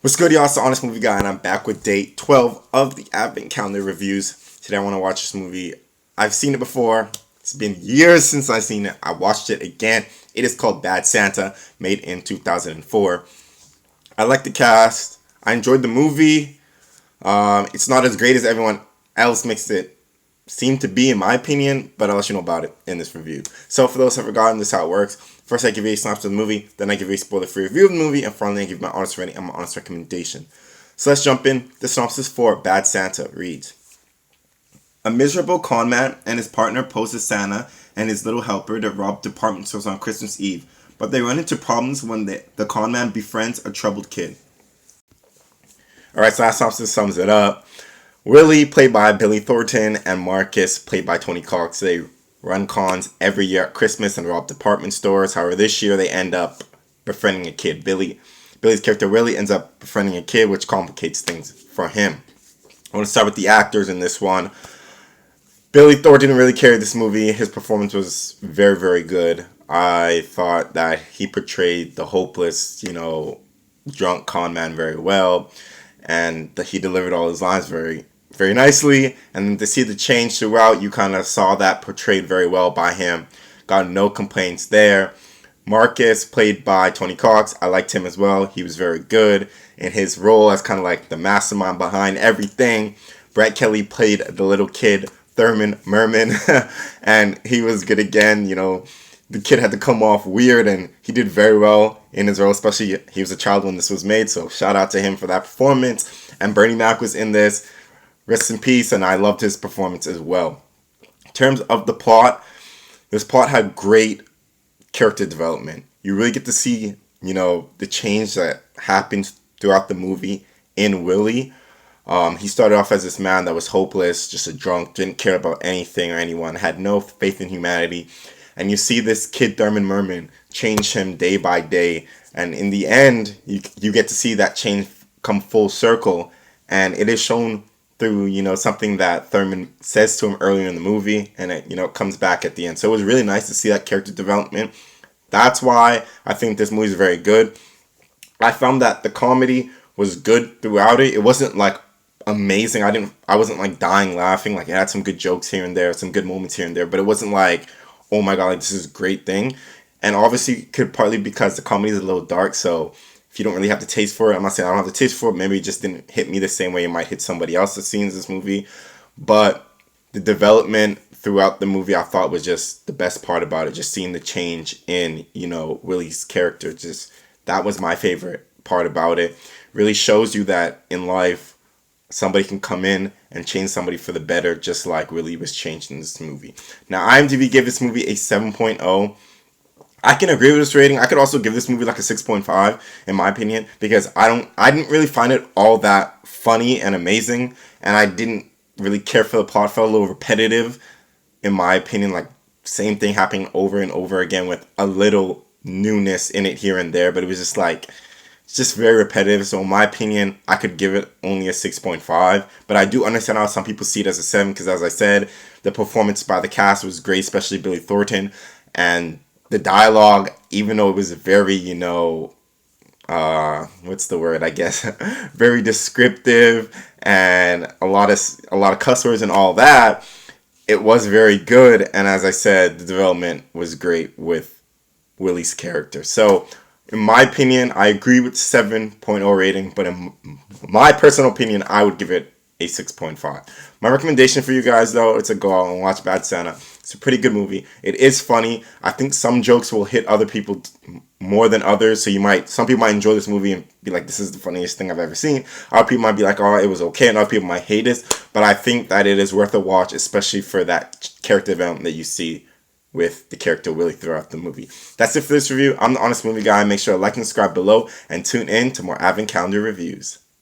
What's good, y'all? It's the Honest Movie Guy, and I'm back with day 12 of the Advent Calendar reviews. Today I want to watch this movie. I've seen it before. It's been years since I've seen it. I watched it again. It is called Bad Santa, made in 2004. I like the cast. I enjoyed the movie. It's not as great as everyone else makes it seem to be, in my opinion, but I'll let you know about it in this review. So for those who have forgotten, this is how it works. First, I give you a synopsis of the movie, then I give you a spoiler-free review of the movie, and finally, I give you my honest rating and my honest recommendation. So let's jump in. The synopsis for Bad Santa reads: a miserable con man and his partner pose as Santa and his little helper to rob department stores on Christmas Eve, but they run into problems when the con man befriends a troubled kid. Alright, so that synopsis sums it up. Willie, played by Billy Thornton, and Marcus, played by Tony Cox, they run cons every year at Christmas and rob department stores. However, this year they end up befriending a kid. Billy's character Willie ends up befriending a kid, which complicates things for him. I want to start with the actors in this one. Billy Thornton really carried this movie. His performance was very, very good. I thought that he portrayed the hopeless, drunk con man very well, and that he delivered all his lines very, very nicely. And to see the change throughout, you kind of saw that portrayed very well by him. Got no complaints there. Marcus, played by Tony Cox, I liked him as well. He was very good in his role as kind of like the mastermind behind everything. Brett Kelly played the little kid, Thurman Merman, and he was good again. The kid had to come off weird, and he did very well in his role, especially he was a child when this was made, so shout out to him for that performance. And Bernie Mac was in this. Rest in peace, and I loved his performance as well. In terms of the plot, this plot had great character development. You really get to see, the change that happens throughout the movie in Willie. He started off as this man that was hopeless, just a drunk, didn't care about anything or anyone, had no faith in humanity. And you see this kid, Thurman Merman, change him day by day. And in the end, you get to see that change come full circle. And it is shown through, something that Thurman says to him earlier in the movie. And it comes back at the end. So it was really nice to see that character development. That's why I think this movie is very good. I found that the comedy was good throughout it. It wasn't like amazing. I wasn't like dying laughing. Like, it had some good jokes here and there, some good moments here and there. But it wasn't like, oh my god, like, this is a great thing. And obviously, could partly because the comedy is a little dark, so if you don't really have the taste for it, I'm not saying I don't have the taste for it, maybe it just didn't hit me the same way it might hit somebody else that sees this movie. But the development throughout the movie, I thought, was just the best part about it. Just seeing the change in, Willie's character. Just, that was my favorite part about it. Really shows you that in life, somebody can come in and change somebody for the better, just like Willie was changed in this movie. Now, IMDb gave this movie a 7.0. I can agree with this rating. I could also give this movie like a 6.5, in my opinion, because I didn't really find it all that funny and amazing, and I didn't really care for the plot. It felt a little repetitive, in my opinion, like same thing happening over and over again with a little newness in it here and there, but it was just like, it's just very repetitive. So in my opinion, I could give it only a 6.5. But I do understand how some people see it as a 7, because as I said, the performance by the cast was great, especially Billy Thornton. And the dialogue, even though it was very, what's the word, I guess, very descriptive and a lot of cuss words and all that, it was very good. And as I said, the development was great with Willie's character. So in my opinion, I agree with 7.0 rating, but in my personal opinion, I would give it a 6.5. My recommendation for you guys, though, it's a go out and watch Bad Santa. It's a pretty good movie. It is funny. I think some jokes will hit other people more than others, so some people might enjoy this movie and be like, this is the funniest thing I've ever seen. Other people might be like, oh, it was okay, and other people might hate it, but I think that it is worth a watch, especially for that character development that you see with the character Willie throughout the movie. That's it for this review. I'm the Honest Movie Guy. Make sure to like and subscribe below and tune in to more Advent Calendar reviews.